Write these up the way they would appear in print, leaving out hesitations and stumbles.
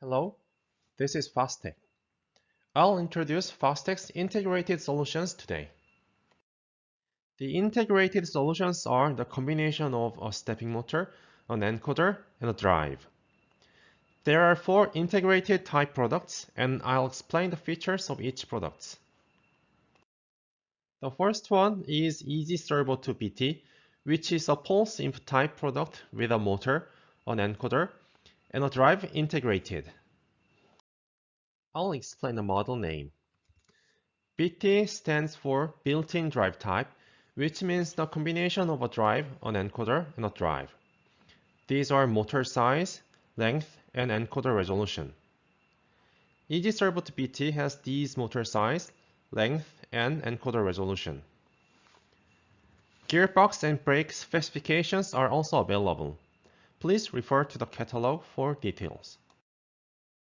Hello, this is Fastech. I'll introduce Fastech's integrated solutions today. The integrated solutions are the combination of a stepping motor, an encoder, and a drive. There are four integrated type products, and I'll explain the features of each product. The first one is Easy Servo 2 PT, which is a pulse input type product with a motor, an encoder, and a drive integrated. I'll explain the model name. BT stands for built-in drive type, which means the combination of a drive, an encoder, and a drive. These are motor size, length, and encoder resolution. Easy Servo 2 BT has these motor size, length, and encoder resolution. Gearbox and brake specifications are also available. Please refer to the catalog for details.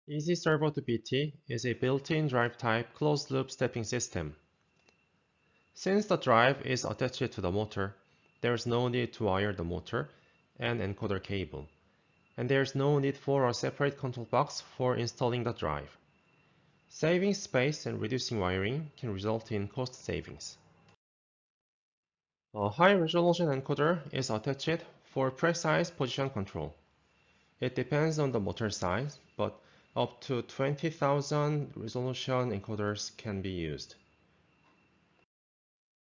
Easy Servo 2 BT is a built-in drive type closed-loop stepping system. Since the drive is attached to the motor, there is no need to wire the motor and encoder cable, and there is no need for a separate control box for installing the drive. Saving space and reducing wiring can result in cost savings. A high-resolution encoder is attached for precise position control. It depends on the motor size, but up to 20,000 resolution encoders can be used.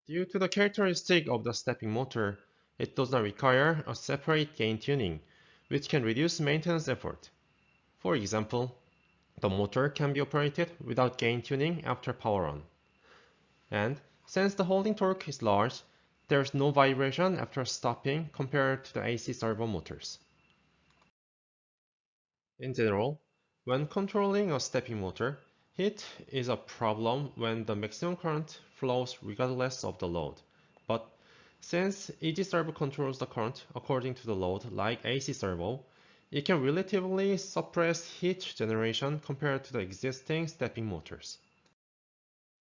Due to the characteristic of the stepping motor, it does not require a separate gain tuning, which can reduce maintenance effort. For example, the motor can be operated without gain tuning after power on. And since the holding torque is large, there is no vibration after stopping compared to the AC servo motors. In general, when controlling a stepping motor, heat is a problem when the maximum current flows regardless of the load. But since Easy Servo controls the current according to the load like AC servo, it can relatively suppress heat generation compared to the existing stepping motors.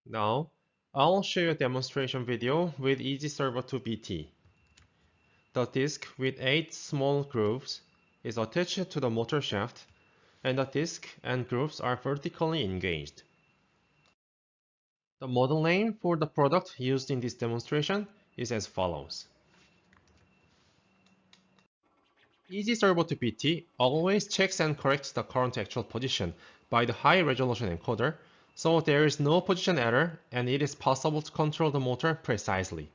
Now, I'll show you a demonstration video with Easy Servo 2 BT. The disc with 8 small grooves is attached to the motor shaft, and the disc and grooves are vertically engaged. The model name for the product used in this demonstration is as follows. Easy Servo 2 BT always checks and corrects the current actual position by the high resolution encoder, so there is no position error and it is possible to control the motor precisely.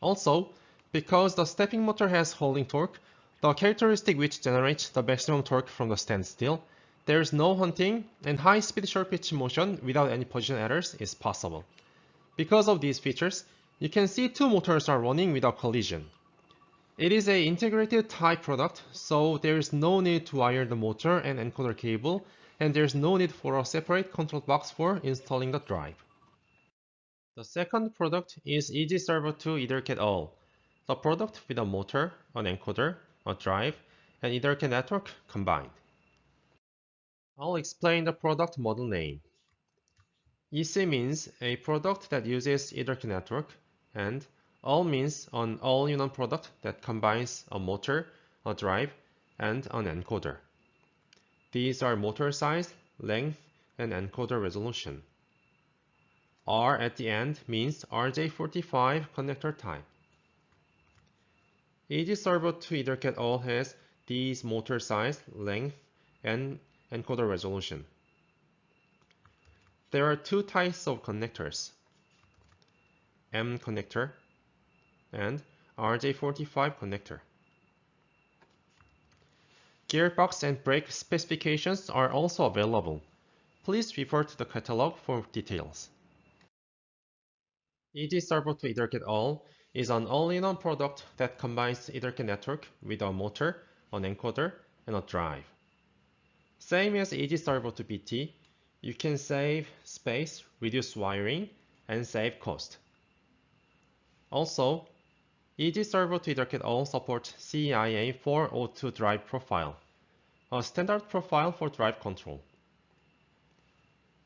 Also, because the stepping motor has holding torque, the characteristic which generates the maximum torque from the standstill, there is no hunting and high-speed short-pitch motion without any position errors is possible. Because of these features, you can see two motors are running without collision. It is an integrated type product, so there is no need to wire the motor and encoder cable, and there is no need for a separate control box for installing the drive. The second product is Easy Servo 2 EtherCAT All, the product with a motor, an encoder, a drive, and EtherCAT network combined. I'll explain the product model name. EC means a product that uses EtherCAT network, and All means an all-in-one product that combines a motor, a drive, and an encoder. These are motor size, length, and encoder resolution. R at the end means RJ45 connector type. Easy Servo 2 EtherCAT All has these motor size, length, and encoder resolution. There are two types of connectors, M connector and RJ45 connector. Gearbox and brake specifications are also available. Please refer to the catalog for details. Easy Servo 2 EtherCAT All is an all-in-one product that combines EtherCAT network with a motor, an encoder, and a drive. Same as Easy Servo 2 BT, you can save space, reduce wiring, and save cost. Also, Easy Servo 2 EtherCAT All supports CIA 402 drive profile, a standard profile for drive control.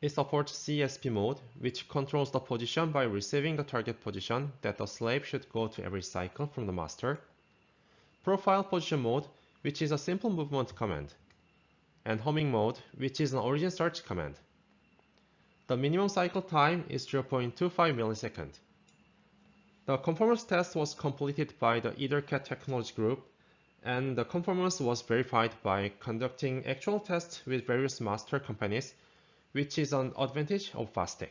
It supports CSP mode, which controls the position by receiving the target position that the slave should go to every cycle from the master. Profile position mode, which is a simple movement command. and homing mode, which is an origin search command. The minimum cycle time is 0.25 milliseconds. The conformance test was completed by the EtherCAT technology group, and the conformance was verified by conducting actual tests with various master companies, which is an advantage of FastTech.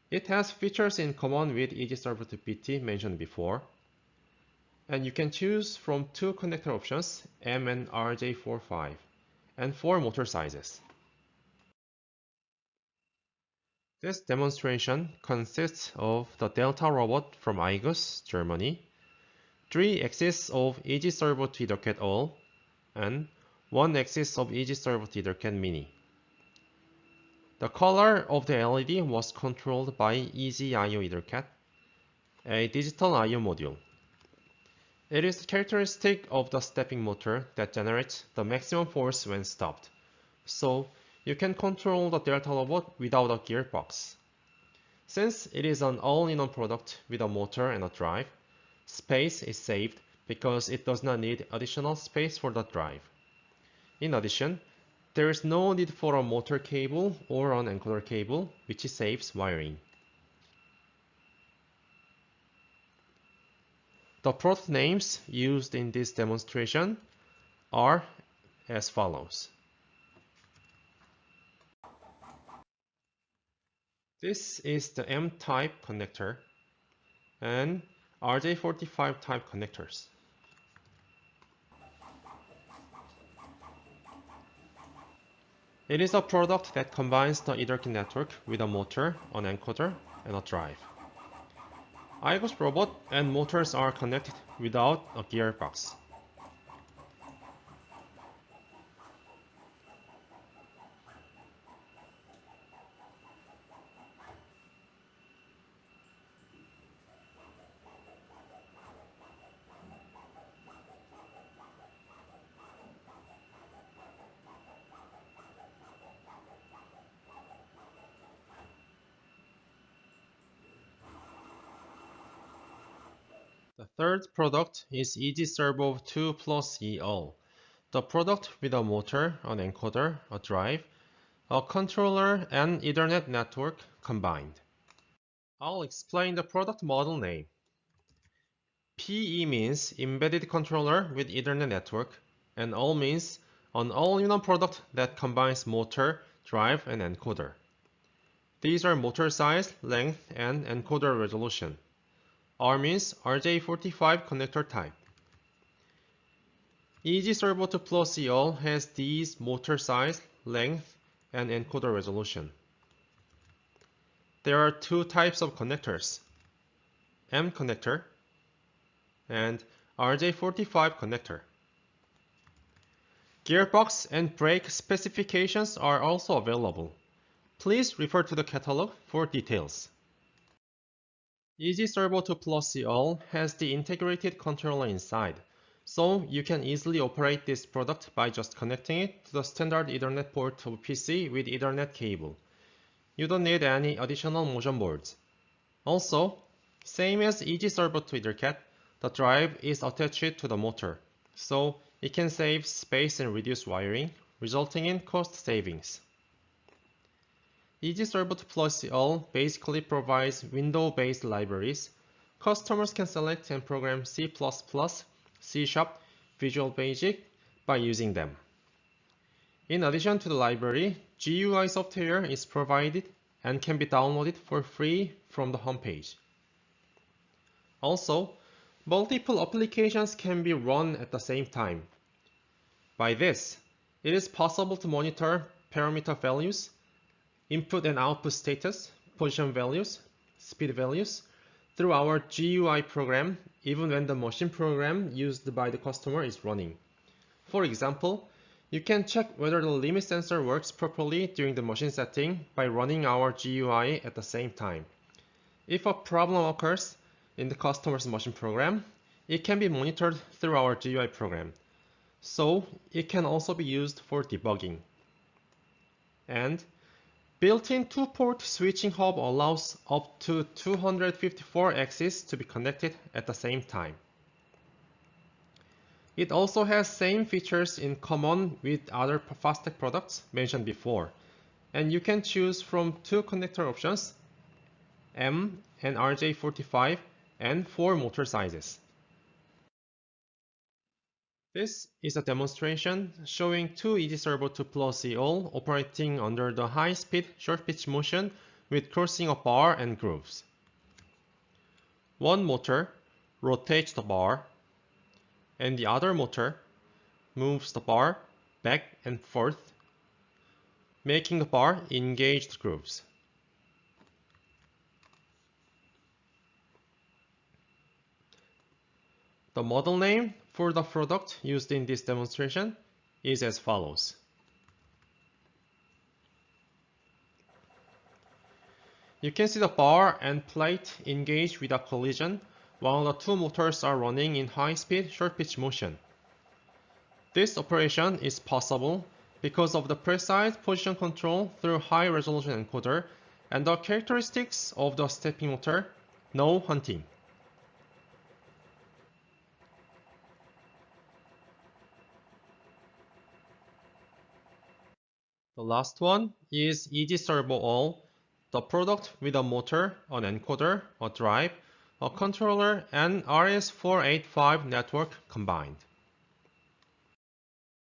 It has features in common with EasyServer to BT mentioned before, and you can choose from two connector options, M and RJ45, and 4 motor sizes. This demonstration consists of the Delta robot from IGUS, Germany, 3 axes of EasyServer to EtherCAT All, and 1 axis of EasyServer to EtherCAT Mini. The color of the LED was controlled by EasyIO EtherCAT, a digital I/O module. It is characteristic of the stepping motor that generates the maximum force when stopped, so you can control the Delta robot without a gearbox. Since it is an all-in-one product with a motor and a drive, space is saved because it does not need additional space for the drive. In addition, there is no need for a motor cable or an encoder cable, which saves wiring. The product names used in this demonstration are as follows. This is the M-type connector and RJ45 type connectors. It is a product that combines the EtherCAT network with a motor, an encoder, and a drive. IGUS robot and motors are connected without a gearbox. The third product is EasyServo 2 Plus EL, the product with a motor, an encoder, a drive, a controller, and Ethernet network combined. I'll explain the product model name. PE means embedded controller with Ethernet network, and all means an all-in-one product that combines motor, drive, and encoder. These are motor size, length, and encoder resolution. R means RJ45 connector type. EasyServo 2 Plus EL has these motor size, length, and encoder resolution. There are two types of connectors, M connector and RJ45 connector. Gearbox and brake specifications are also available. Please refer to the catalog for details. EasyServo 2 Plus EL has the integrated controller inside, so you can easily operate this product by just connecting it to the standard Ethernet port of PC with Ethernet cable. You don't need any additional motion boards. Also, same as EasyServo to EtherCAT, the drive is attached to the motor, so it can save space and reduce wiring, resulting in cost savings. EasyServo 2 Plus EL basically provides window-based libraries. Customers can select and program C++, C#, Visual Basic by using them. In addition to the library, GUI software is provided and can be downloaded for free from the homepage. Also, multiple applications can be run at the same time. By this, it is possible to monitor parameter values, input and output status, position values, speed values through our GUI program even when the machine program used by the customer is running. For example, you can check whether the limit sensor works properly during the machine setting by running our GUI at the same time. If a problem occurs in the customer's machine program, it can be monitored through our GUI program, so it can also be used for debugging. And built-in 2-port switching hub allows up to 254 axes to be connected at the same time. It also has same features in common with other Fastech products mentioned before, and you can choose from two connector options, M and RJ45, and 4 motor sizes. This is a demonstration showing two EasyServo 2+E all operating under the high-speed short-pitch motion with crossing a bar and grooves. One motor rotates the bar, and the other motor moves the bar back and forth, making the bar engaged grooves. The model name for the product used in this demonstration is as follows. You can see the bar and plate engage without collision while the two motors are running in high-speed short-pitch motion. This operation is possible because of the precise position control through high-resolution encoder and the characteristics of the stepping motor, no hunting. The last one is EasyServo All, the product with a motor, an encoder, a drive, a controller, and RS485 network combined.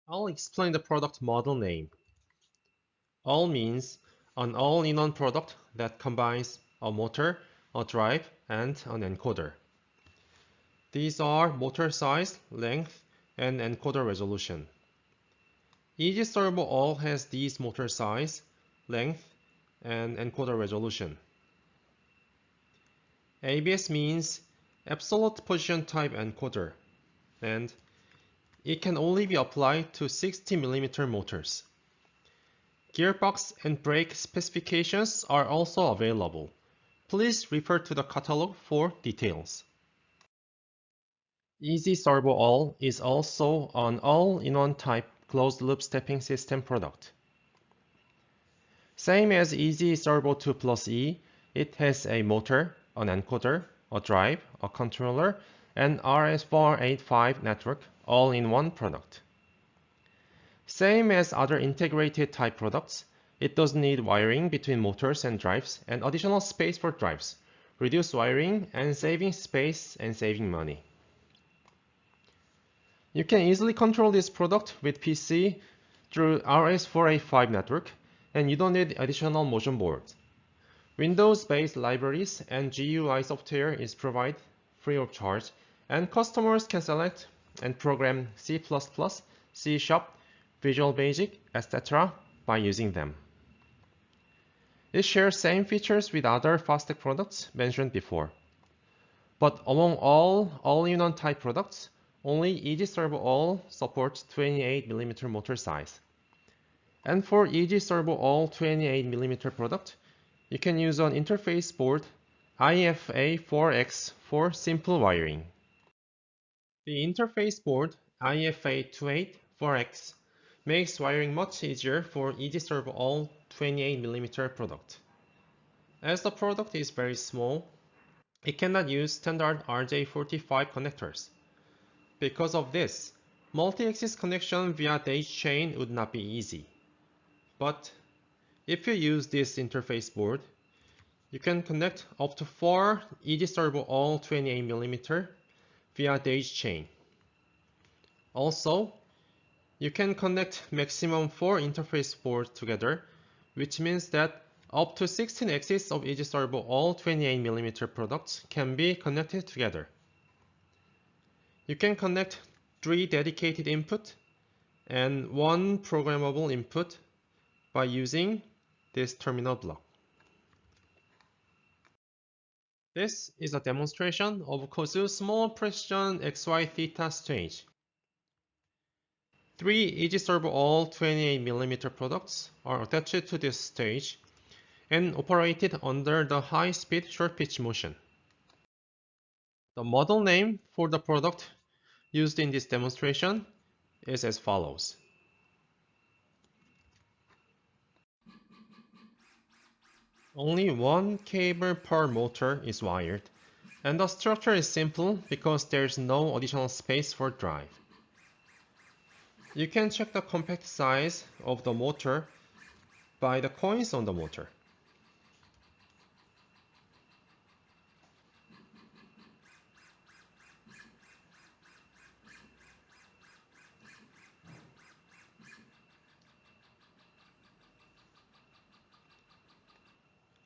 I'll explain the product model name. All means an all-in-one product that combines a motor, a drive, and an encoder. These are motor size, length, and encoder resolution. EasyServo All has these motor size, length, and encoder resolution. APS means absolute position type encoder, and it can only be applied to 60mm motors. Gearbox and brake specifications are also available. Please refer to the catalog for details. EasyServo All is also an all-in-one type closed-loop stepping system product. Same as EasyServo 2+E, it has a motor, an encoder, a drive, a controller, and RS485 network all in one product. Same as other integrated type products, it doesn't need wiring between motors and drives and additional space for drives, reduce wiring and saving space and saving money. You can easily control this product with PC through RS485 network, and you don't need additional motion boards. Windows-based libraries and GUI software is provided free of charge, and customers can select and program C++, C#, Visual Basic, etc. by using them. It shares same features with other Fastech products mentioned before. But among all-in-one type products, only EasyServo All supports 28mm motor size. And for EasyServo All 28mm product, you can use an interface board IFA4X for simple wiring. The interface board IFA284X makes wiring much easier for EasyServo All 28mm product. As the product is very small, it cannot use standard RJ45 connectors. Because of this, multi-axis connection via Daisy chain would not be easy. But if you use this interface board, you can connect up to 4 EasyServo All 28mm via Daisy chain. Also, you can connect maximum 4 interface boards together, which means that up to 16 axes of EasyServo All 28mm products can be connected together. You can connect 3 dedicated input and 1 programmable input by using this terminal block. This is a demonstration of Kozu's small precision XY theta stage. 3 EasyServo All 28mm products are attached to this stage and operated under the high-speed short-pitch motion. The model name for the product used in this demonstration is as follows. Only one cable per motor is wired, and the structure is simple because there is no additional space for drive. You can check the compact size of the motor by the coins on the motor.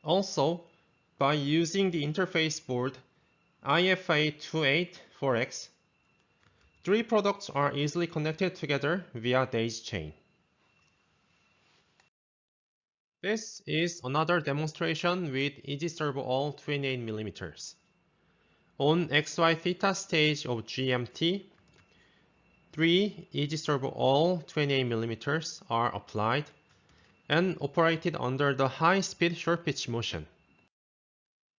Also, by using the interface board IFA284X, three products are easily connected together via daisy chain. This is another demonstration with EasyServo All 28mm. On XY theta stage of GMT, three EasyServo All 28mm are applied and operated under the high-speed short-pitch motion.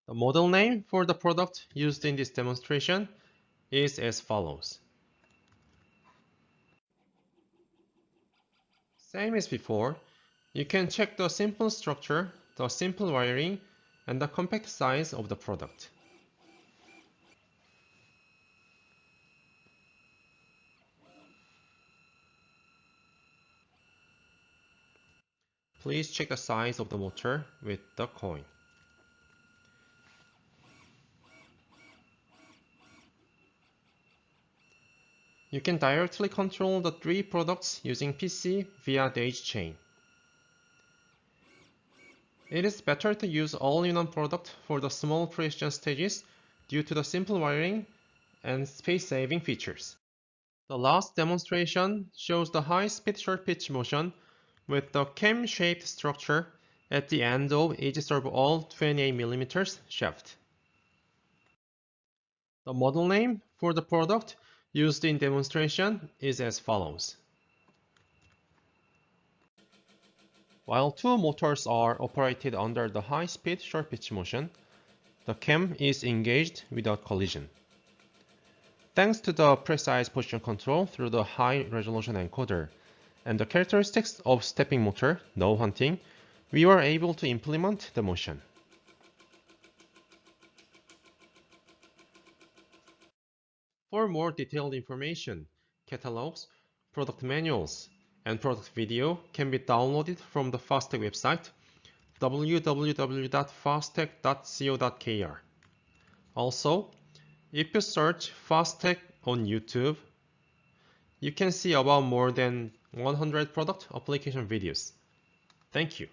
The model name for the product used in this demonstration is as follows. Same as before, you can check the simple structure, the simple wiring, and the compact size of the product. Please check the size of the motor with the coin. You can directly control the three products using PC via daisy chain. It is better to use all-in-one product for the small precision stages due to the simple wiring and space-saving features. The last demonstration shows the high-speed short-pitch motion with the cam-shaped structure at the end of EasyServo All 28mm shaft. The model name for the product used in demonstration is as follows. While two motors are operated under the high-speed short-pitch motion, the cam is engaged without collision. Thanks to the precise position control through the high-resolution encoder and the characteristics of stepping motor, no hunting, we were able to implement the motion. For more detailed information, catalogs, product manuals, and product video can be downloaded from the Fastech website www.fastech.co.kr. Also, if you search Fastech on YouTube, you can see about more than 100 product application videos. Thank you.